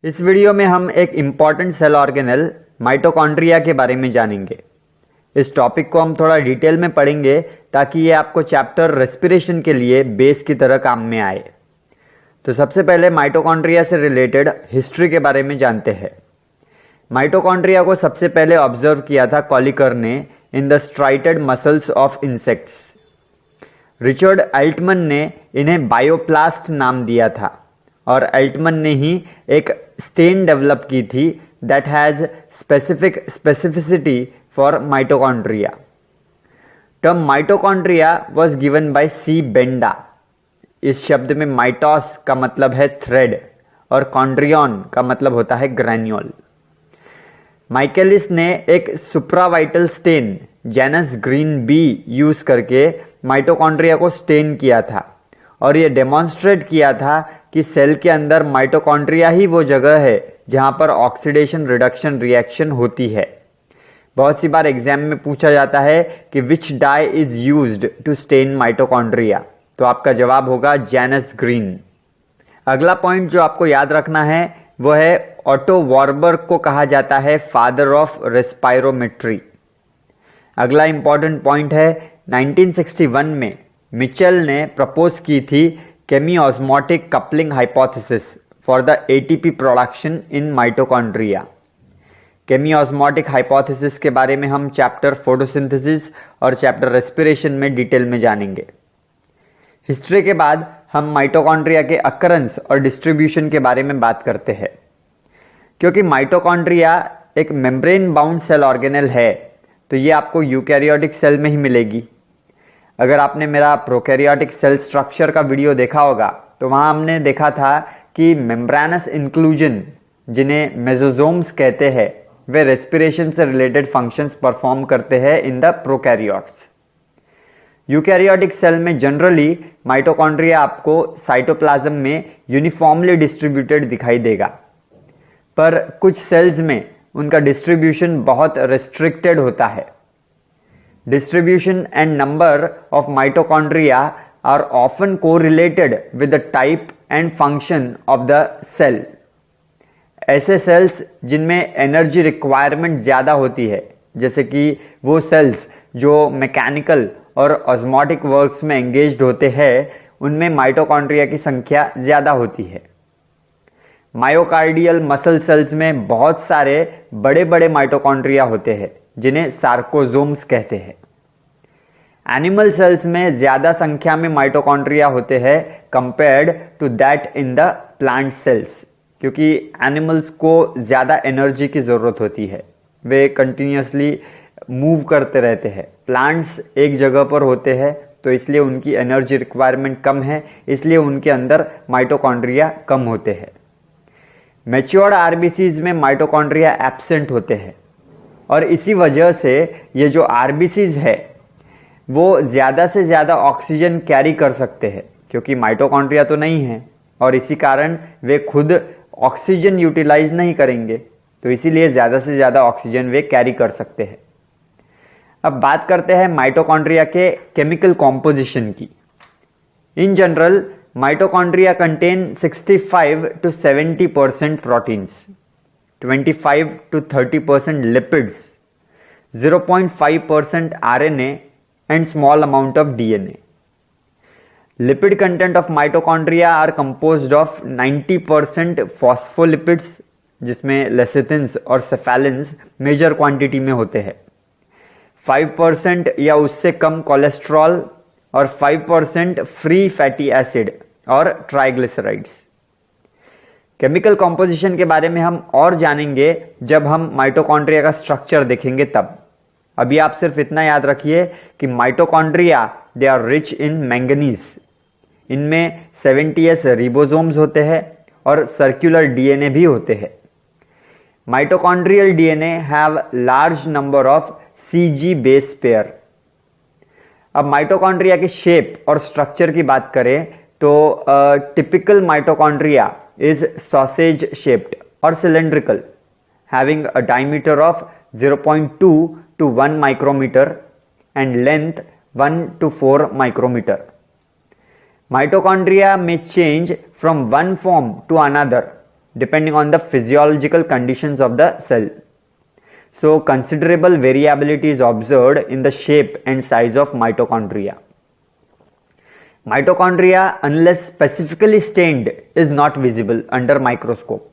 इस वीडियो में हम एक इम्पॉर्टेंट सेल ऑर्गेनेल माइटोकॉन्ड्रिया के बारे में जानेंगे। इस टॉपिक को हम थोड़ा डिटेल में पढ़ेंगे ताकि ये आपको चैप्टर रेस्पिरेशन के लिए बेस की तरह काम में आए। तो सबसे पहले माइटोकॉन्ड्रिया से रिलेटेड हिस्ट्री के बारे में जानते हैं। माइटोकॉन्ड्रिया को सबसे पहले ऑब्जर्व किया था कॉलिकर ने in the striated muscles of insects. Richard Altmann ने इन्हें बायोप्लास्ट नाम दिया था और एल्टमन ने ही एक स्टेन डेवलप की थी that has specificity for mitochondria. Term mitochondria was given by C Benda. इस शब्द में माइटोस का मतलब है थ्रेड और कॉन्ड्रियन का मतलब होता है ग्रैन्यूल। माइकेलिस ने एक supravital stain Janus green B use करके माइटोकॉन्ड्रिया को स्टेन किया था और यह डेमोन्स्ट्रेट किया था कि सेल के अंदर माइटोकॉन्ड्रिया ही वो जगह है जहां पर ऑक्सीडेशन रिडक्शन रिएक्शन होती है। बहुत सी बार एग्जाम में पूछा जाता है कि which dye is used to stain mitochondria, तो आपका जवाब होगा जेनस ग्रीन। अगला पॉइंट जो आपको याद रखना है वो है ऑटो वॉरबर्ग को कहा जाता है फादर ऑफ रेस्पायरोमेट्री। अगला इंपॉर्टेंट पॉइंट है 1961 में मिचेल ने प्रपोज की थी chemiosmotic coupling hypothesis for the ATP production in mitochondria. Chemiosmotic hypothesis के बारे में हम चैप्टर फोटोसिंथेसिस और चैप्टर रेस्पिरेशन में डिटेल में जानेंगे। हिस्ट्री के बाद हम माइटोकॉन्ड्रिया के अकरेंस और डिस्ट्रीब्यूशन के बारे में बात करते हैं। क्योंकि माइटोकॉन्ड्रिया एक मेम्ब्रेन बाउंड सेल ऑर्गेनेल है तो ये आपको यूकैरियोटिक सेल में ही मिलेगी। अगर आपने मेरा प्रोकैरियोटिक सेल स्ट्रक्चर का वीडियो देखा होगा तो वहां हमने देखा था कि मेम्ब्रेनस इंक्लूजन, जिन्हें मेसोजोम्स कहते हैं, वे रेस्पिरेशन से रिलेटेड फंक्शंस परफॉर्म करते हैं in the prokaryotes. Eukaryotic cell में जनरली माइटोकॉन्ड्रिया आपको साइटोप्लाज्म में यूनिफॉर्मली डिस्ट्रीब्यूटेड दिखाई देगा, पर कुछ सेल्स में उनका डिस्ट्रीब्यूशन बहुत रेस्ट्रिक्टेड होता है। Distribution and number of mitochondria are often correlated with the type and function of the cell. ऐसे सेल्स जिनमें एनर्जी रिक्वायरमेंट ज़्यादा होती है, जैसे कि वो सेल्स जो मैकेनिकल और ऑस्मोटिक वर्क्स में एंगेज्ड होते हैं, उनमें माइटोकॉन्ड्रिया की संख्या ज़्यादा होती है। मायोकार्डियल मसल सेल्स में बहुत सारे बड़े बड़े माइटोकॉन्ड्रिया होते हैं जिन्हें सार्कोजोम्स कहते हैं। एनिमल सेल्स में ज्यादा संख्या में माइटोकॉन्ड्रिया होते हैं compared to that in the plant cells, क्योंकि एनिमल्स को ज्यादा एनर्जी की जरूरत होती है, वे कंटिन्यूसली मूव करते रहते हैं। प्लांट्स एक जगह पर होते हैं तो इसलिए उनकी एनर्जी रिक्वायरमेंट कम है, इसलिए उनके अंदर माइटोकॉन्ड्रिया कम होते हैं। मैच्योर्ड आरबीसीज में माइटोकॉन्ड्रिया एब्सेंट होते हैं और इसी वजह से ये जो आरबीसीज है वो ज़्यादा से ज़्यादा ऑक्सीजन कैरी कर सकते हैं, क्योंकि माइटोकॉन्ड्रिया तो नहीं है और इसी कारण वे खुद ऑक्सीजन यूटिलाइज नहीं करेंगे, तो इसीलिए ज़्यादा से ज़्यादा ऑक्सीजन वे कैरी कर सकते हैं। अब बात करते हैं माइटोकॉन्ड्रिया के केमिकल कॉम्पोजिशन की। In general mitochondria contain 65 to 70% proteins, 25 to 30% lipids, 0.5% RNA and small amount of DNA. Lipid content of mitochondria are composed of 90% phospholipids, जिसमें लेसिथिन्स और सेफेलिन्स मेजर क्वांटिटी में होते हैं, 5% या उससे कम कोलेस्ट्रॉल और 5% फ्री फैटी एसिड और ट्राइग्लिसराइड्स। केमिकल कॉम्पोजिशन के बारे में हम और जानेंगे जब हम माइटोकॉन्ड्रिया का स्ट्रक्चर देखेंगे तब। अभी आप सिर्फ इतना याद रखिए कि mitochondria they are rich in manganese. इनमें 70s रिबोसोम्स होते हैं और सर्कुलर डीएनए भी होते हैं। Mitochondrial DNA have large number of CG base pair. अब माइटोकॉन्ड्रिया की शेप और स्ट्रक्चर की बात करें तो typical mitochondria is sausage shaped और cylindrical, having a diameter of 0.2 to 1 micrometer and length 1 to 4 micrometer. Mitochondria may change from one form to another depending on the physiological conditions of the cell. So considerable variability is observed in the shape and size of mitochondria. Mitochondria, unless specifically stained, is not visible under microscope.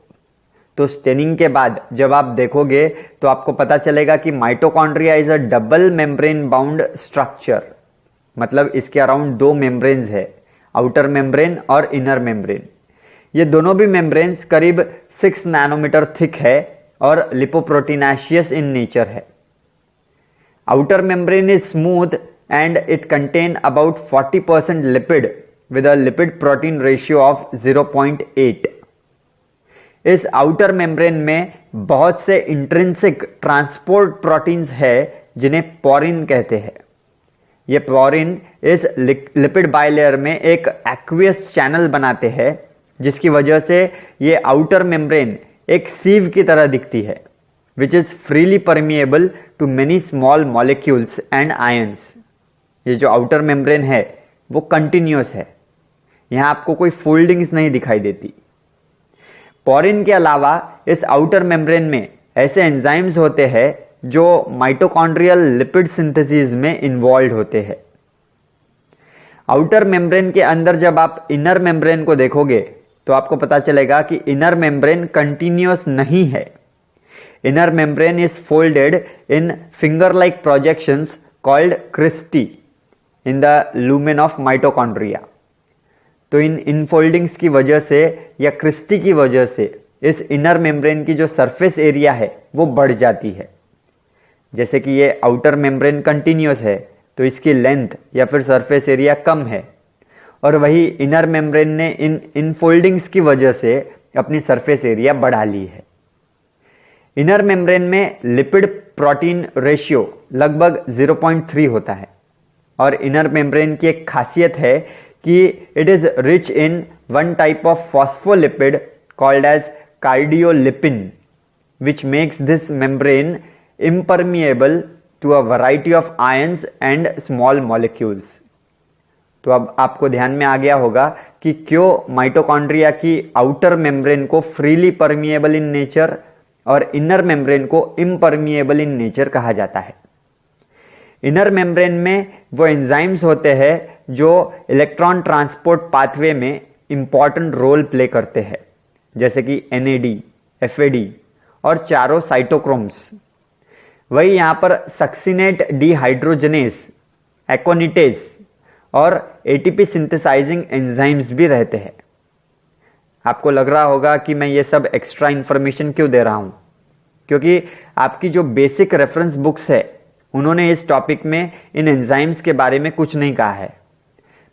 तो staining के बाद जब आप देखोगे तो आपको पता चलेगा कि mitochondria is a double membrane bound structure, मतलब इसके अराउंड दो मेम्ब्रेन्स है, आउटर मेम्ब्रेन और इनर मेम्ब्रेन। ये दोनों भी मेम्ब्रेन्स करीब 6 नैनोमीटर थिक है और लिपोप्रोटीनाशियस इन नेचर है। Outer membrane is smooth and it contain about 40% lipid with a lipid protein ratio of 0.8. इस आउटर मेम्ब्रेन में बहुत से इंट्रिंसिक ट्रांसपोर्ट प्रोटीन्स है जिन्हें पोरिन कहते हैं। ये पोरिन इस लिपिड बाइलेयर में एक एक्वियस चैनल बनाते हैं, जिसकी वजह से ये आउटर मेम्ब्रेन एक सीव की तरह दिखती है, which is freely permeable to many small molecules and ions. ये जो आउटर मेम्ब्रेन है वो कंटिन्यूअस है, यहां आपको कोई फोल्डिंग्स नहीं दिखाई देती। पोरिन के अलावा इस आउटर मेम्ब्रेन में ऐसे एंजाइम्स होते हैं जो माइटोकॉन्ड्रियल लिपिड सिंथेसिस में इन्वॉल्व होते हैं। आउटर मेम्ब्रेन के अंदर जब आप इनर मेम्ब्रेन को देखोगे तो आपको पता चलेगा कि इनर मेम्ब्रेन कंटिन्यूअस नहीं है। Inner membrane is folded in finger like projections called cristae in the lumen of mitochondria. तो इन इनफोल्डिंग्स की वजह से या क्रिस्टी की वजह से इस इनर मेम्ब्रेन की जो सरफेस एरिया है वो बढ़ जाती है। जैसे कि ये आउटर मेम्ब्रेन कंटिन्यूअस है तो इसकी लेंथ या फिर सरफेस एरिया कम है, और वही इनर मेम्ब्रेन ने इन इनफोल्डिंग्स की वजह से अपनी सरफेस एरिया बढ़ा ली है। इनर मेम्ब्रेन में लिपिड प्रोटीन रेशियो लगभग 0.3 होता है, और इनर मेम्ब्रेन की एक खासियत है कि it is rich in one type of phospholipid called as cardiolipin, which makes this membrane impermeable to a variety of ions and small molecules. तो अब आपको ध्यान में आ गया होगा कि क्यों माइटोकॉन्ड्रिया की आउटर मेम्ब्रेन को फ्रीली परमिएबल इन नेचर और इनर मेम्ब्रेन को इम्परमिएबल इन नेचर कहा जाता है। इनर मेम्ब्रेन में वो एंजाइम्स होते हैं जो इलेक्ट्रॉन ट्रांसपोर्ट पाथवे में इंपॉर्टेंट रोल प्ले करते हैं, जैसे कि NAD, FAD और चारों साइटोक्रोम्स। वही यहां पर सक्सिनेट डिहाइड्रोजनेस, एकोनिटेस और ATP सिंथेसाइजिंग एंजाइम्स भी रहते हैं। आपको लग रहा होगा कि मैं ये सब एक्स्ट्रा इंफॉर्मेशन क्यों दे रहा हूं, क्योंकि आपकी जो बेसिक रेफरेंस बुक्स है उन्होंने इस टॉपिक में इन एंजाइम्स के बारे में कुछ नहीं कहा है,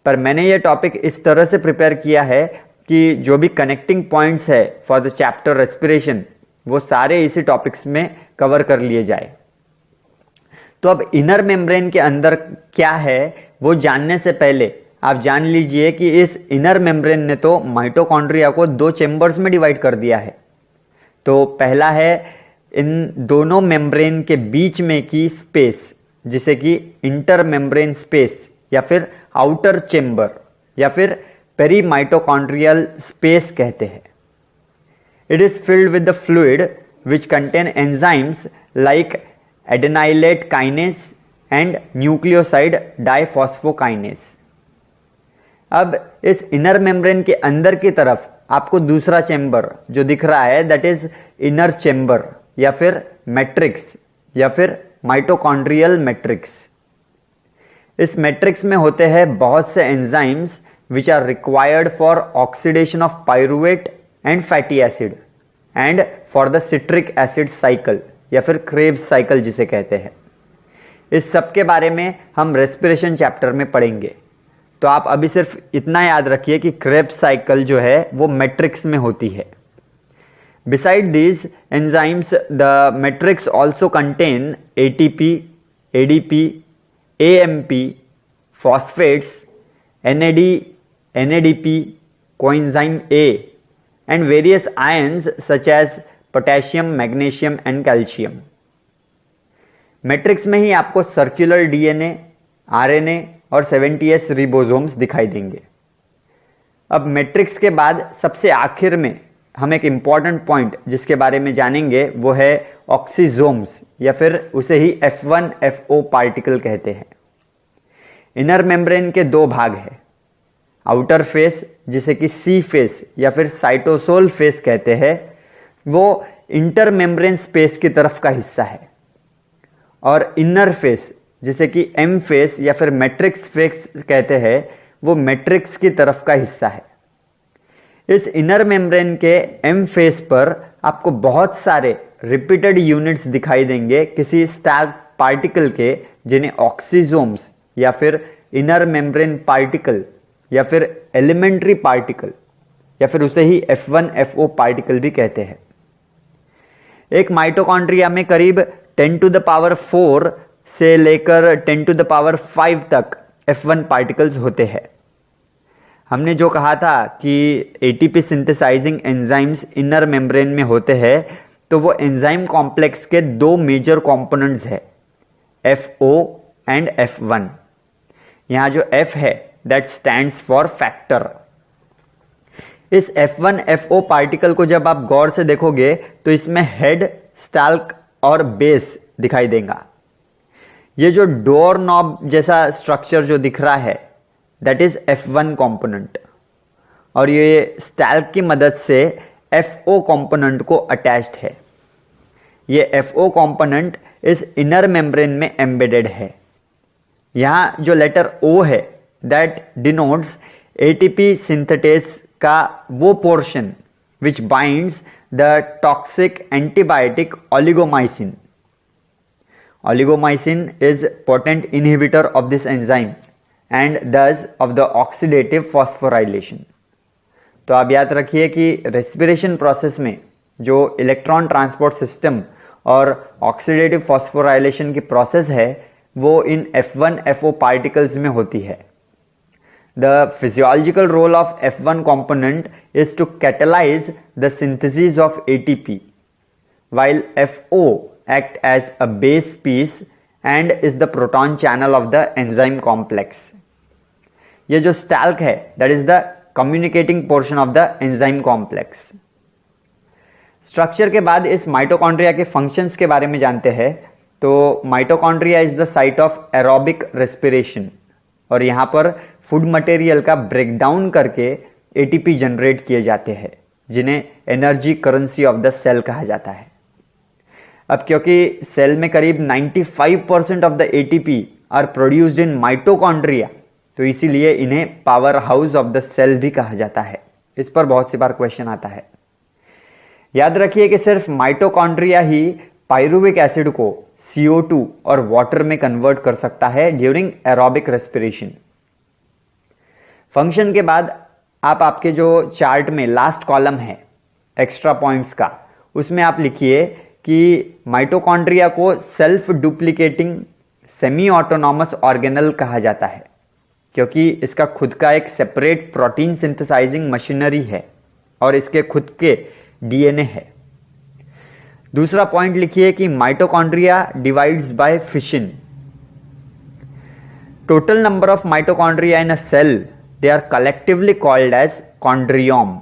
पर मैंने ये टॉपिक इस तरह से प्रिपेयर किया है कि जो भी कनेक्टिंग पॉइंट्स है फॉर द चैप्टर रेस्पिरेशन वो सारे इसी टॉपिक्स में कवर कर लिए जाए। तो अब इनर मेम्ब्रेन के अंदर क्या है वो जानने से पहले आप जान लीजिए कि इस इनर मेम्ब्रेन ने तो माइटोकॉन्ड्रिया को 2 चेंबर्स में डिवाइड कर दिया है। तो पहला है इन दोनों मेम्ब्रेन के बीच में की स्पेस, जिसे कि इंटर मेम्ब्रेन स्पेस या फिर आउटर चेंबर या फिर पेरीमाइटोकॉन्ड्रियल स्पेस कहते हैं। It is filled with the fluid which contain enzymes like adenylate kinase and nucleoside diphosphokinase। अब इस इनर मेम्ब्रेन के अंदर की तरफ आपको दूसरा चेंबर जो दिख रहा है दैट इज इनर चेंबर या फिर मैट्रिक्स या फिर माइटोकॉन्ड्रियल मैट्रिक्स। इस मैट्रिक्स में होते हैं बहुत से enzymes which are required for oxidation of pyruvate and fatty acid and for the citric acid cycle या फिर क्रेब्स साइकिल जिसे कहते हैं। इस सब के बारे में हम रेस्पिरेशन चैप्टर में पढ़ेंगे। तो आप अभी सिर्फ इतना याद रखिए कि क्रेब्स साइकिल जो है वो मैट्रिक्स में होती है। Beside these enzymes the matrix also contain ATP, ADP, AMP, phosphates, NAD, NADP, coenzyme A and various ions such as potassium, magnesium and calcium। Matrix में ही आपको सर्कुलर DNA, RNA और 70S रिबोसोम्स दिखाई देंगे। अब मैट्रिक्स के बाद सबसे आखिर में हम एक इंपॉर्टेंट पॉइंट जिसके बारे में जानेंगे वो है ऑक्सीजोम्स या फिर उसे ही F1FO पार्टिकल कहते हैं। इनर मेम्ब्रेन के दो भाग हैं, आउटर फेस जिसे कि सी फेस या फिर साइटोसोल फेस कहते हैं, वो इंटर मेम्ब्रेन स्पेस की तरफ का हिस्सा है, और इनर फेस जिसे कि एम फेस या फिर मैट्रिक्स फेस कहते हैं, वो मैट्रिक्स की तरफ का हिस्सा है। इस इनर मेम्ब्रेन के एम फेस पर आपको बहुत सारे रिपीटेड यूनिट्स दिखाई देंगे किसी स्टैक पार्टिकल के, जिन्हें ऑक्सीजोम्स या फिर इनर मेम्ब्रेन पार्टिकल या फिर एलिमेंट्री पार्टिकल या फिर उसे ही F1FO पार्टिकल भी कहते हैं। एक माइटोकॉन्ड्रिया में करीब 10 टू द पावर 4 से लेकर 10 टू द पावर 5 तक F1 पार्टिकल्स होते हैं। हमने जो कहा था कि ATP synthesising enzymes inner membrane में होते हैं, तो वो एंजाइम कॉम्प्लेक्स के दो मेजर कंपोनेंट्स है, FO एंड F1। यहां जो F है दैट स्टैंड्स फॉर फैक्टर। इस F1FO पार्टिकल को जब आप गौर से देखोगे तो इसमें हेड, स्टाल्क और बेस दिखाई देगा। ये जो डोर नॉब जैसा स्ट्रक्चर जो दिख रहा है दैट इज F1 कंपोनेंट, और ये स्टाल्क की मदद से FO कंपोनेंट को अटैच्ड है। ये FO कंपोनेंट इस इनर मेम्ब्रेन में एम्बेडेड है। यहां जो लेटर O है दैट डिनोट्स एटीपी सिंथेटेस का वो portion which binds the toxic antibiotic oligomycin. Oligomycin is potent inhibitor of this enzyme and thus of the oxidative phosphorylation। तो आप याद रखिए कि रेस्पिरेशन प्रोसेस में जो इलेक्ट्रॉन ट्रांसपोर्ट सिस्टम और ऑक्सीडेटिव फॉस्फोराइलेशन की प्रोसेस है वो इन F1FO पार्टिकल्स में होती है। The physiological role of F1 component is to catalyze the synthesis of ATP, while FO act as a base piece and is the proton channel of the enzyme complex। ये जो stalk है that is the communicating portion of the enzyme complex। Structure के बाद इस mitochondria के functions के बारे में जानते हैं। तो mitochondria is the site of aerobic respiration, और यहां पर फूड मटेरियल का ब्रेकडाउन करके एटीपी जनरेट किए जाते हैं, जिन्हें energy currency of the cell कहा जाता है। अब क्योंकि सेल में करीब 95% of the ATP are produced in mitochondria, तो इसीलिए इन्हें power house of the cell भी कहा जाता है। इस पर बहुत सी बार क्वेश्चन आता है। याद रखिए कि सिर्फ माइटोकॉन्ड्रिया ही पाइरुविक एसिड को CO2 और वाटर में कन्वर्ट कर सकता है ड्यूरिंग एरोबिक रेस्पिरेशन। फंक्शन के बाद आप आपके जो चार्ट में लास्ट कॉलम है एक्स्ट्रा पॉइंट्स का, उसमें आप लिखिए कि माइटोकॉन्ड्रिया को self duplicating semi autonomous organelle कहा जाता है, क्योंकि इसका खुद का एक सेपरेट प्रोटीन सिंथेसाइजिंग मशीनरी है और इसके खुद के DNA है। दूसरा पॉइंट लिखिए कि mitochondria divides by fission. Total number of mitochondria in a cell they are collectively called as chondriome.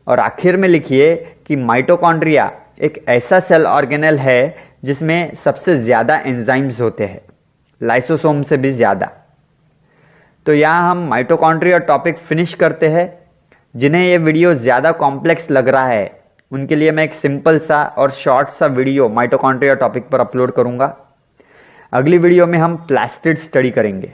और आखिर में लिखिए कि माइटोकॉन्ड्रिया एक ऐसा सेल ऑर्गेनेल है जिसमें सबसे ज्यादा एंजाइम्स होते हैं, लाइसोसोम से भी ज्यादा। तो यहां हम माइटोकॉन्ड्रिया टॉपिक फिनिश करते हैं। जिन्हें ये वीडियो ज्यादा कॉम्प्लेक्स लग रहा है उनके लिए मैं एक सिंपल सा और शॉर्ट सा वीडियो माइटोकॉन्ड्रिया टॉपिक पर अपलोड करूंगा। अगली वीडियो में हम प्लास्टिड स्टडी करेंगे।